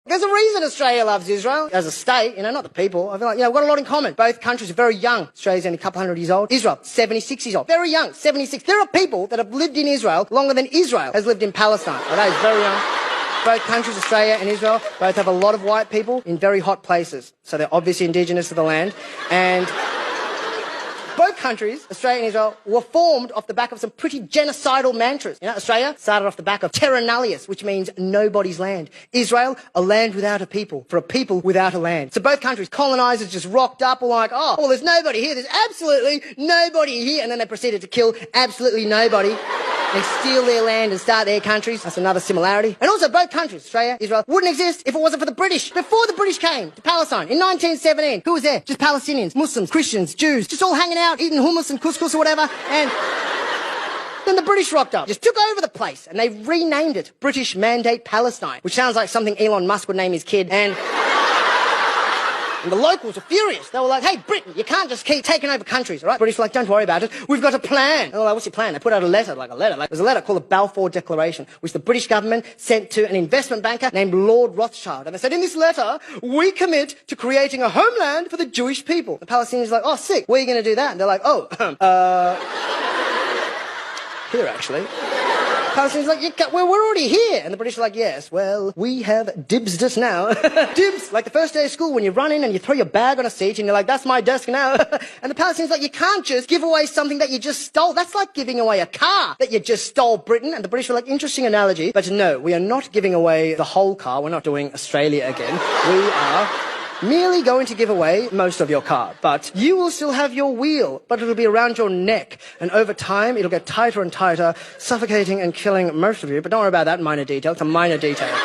There's a reason Australia loves Israel as a state, not the people. I feel like, we've got a lot in common. Both countries are very young. Australia's only a couple hundred years old. Israel, 76 years old. Very young, 76. There are people that have lived in Israel longer than Israel has lived in Palestine. Well, that is very young. Both countries, Australia and Israel, both have a lot of white people in very hot places. So they're obviously indigenous to the land. And both countries, Australia and Israel, were formed off the back of some pretty genocidal mantras. Australia started off the back of terra nullius, which means nobody's land. Israel, a land without a people, for a people without a land. So both countries, colonizers just rocked up and like, oh, well, there's nobody here. There's absolutely nobody here. And then they proceeded to kill absolutely nobody and steal their land and start their countries. That's another similarity. And also both countries, Australia, Israel, wouldn't exist if it wasn't for the British. Before the British came to Palestine in 1917, who was there? Just Palestinians, Muslims, Christians, Jews, just all hanging out, eating hummus and couscous or whatever. And then the British rocked up, just took over the place, and they renamed it British Mandate Palestine, which sounds like something Elon Musk would name his kid. And the locals were furious. They were like, hey, Britain, you can't just keep taking over countries, all right? British were like, don't worry about it. We've got a plan. And they were like, what's your plan? They put out a letter. There's a letter called the Balfour Declaration, which the British government sent to an investment banker named Lord Rothschild. And they said, in this letter, we commit to creating a homeland for the Jewish people. The Palestinians are like, oh, sick. Where are you going to do that? And they're like, here, actually. Palestinians like, we're already here. And the British are like, yes, well, we have dibsed it now. Dibs, like the first day of school when you run in and you throw your bag on a seat and you're like, that's my desk now. And the Palestinians like, you can't just give away something that you just stole. That's like giving away a car that you just stole, Britain. And the British were like, interesting analogy. But no, we are not giving away the whole car. We're not doing Australia again. We are merely going to give away most of your car, but you will still have your wheel, but it'll be around your neck, and over time it'll get tighter and tighter, suffocating and killing most of you. But don't worry about that minor detail. It's a minor detail.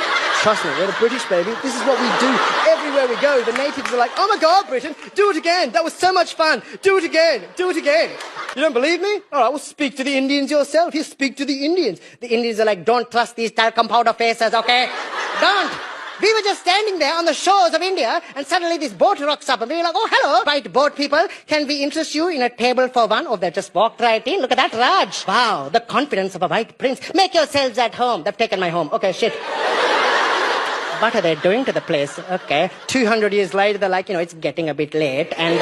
Trust me, we're the British, baby. This is what we do everywhere we go. The natives are like, oh my God, Britain, do it again. That was so much fun. Do it again. Do it again. You don't believe me? All right, well, speak to the Indians yourself. You speak to the Indians. The Indians are like, don't trust these talcum powder faces, okay? Don't. We were just standing there on the shores of India, and suddenly this boat rocks up, and we were like, oh, hello, white boat people, can we interest you in a table for one? Oh, they just walked right in. Look at that, Raj. Wow, the confidence of a white prince. Make yourselves at home. They've taken my home. Okay, shit. What are they doing to the place? Okay. 200 years later, they're like, it's getting a bit late, and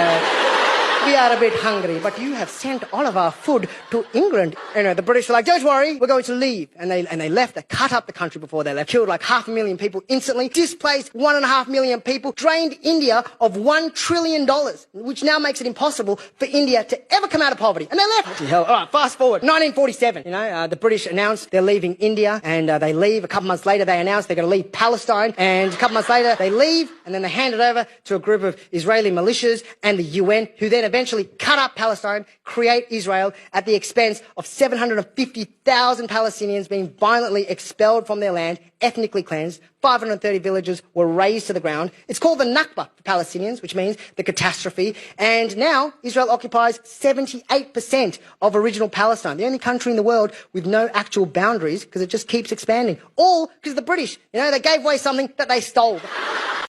we are a bit hungry, but you have sent all of our food to England. The British were like, don't worry, we're going to leave. And they left. They cut up the country before they left, killed like 500,000 people instantly, displaced 1.5 million people, drained India of $1 trillion, which now makes it impossible for India to ever come out of poverty. And they left. Bloody hell. All right, fast forward. 1947, the British announced they're leaving India, and they leave. A couple months later, they announced they're going to leave Palestine, and a couple months later, they leave, and then they hand it over to a group of Israeli militias and the UN, who then eventually cut up Palestine, create Israel at the expense of 750,000 Palestinians being violently expelled from their land, ethnically cleansed. 530 villages were razed to the ground. It's called the Nakba for Palestinians, which means the catastrophe. And now Israel occupies 78% of original Palestine, the only country in the world with no actual boundaries, because it just keeps expanding. All because of the British. They gave away something that they stole.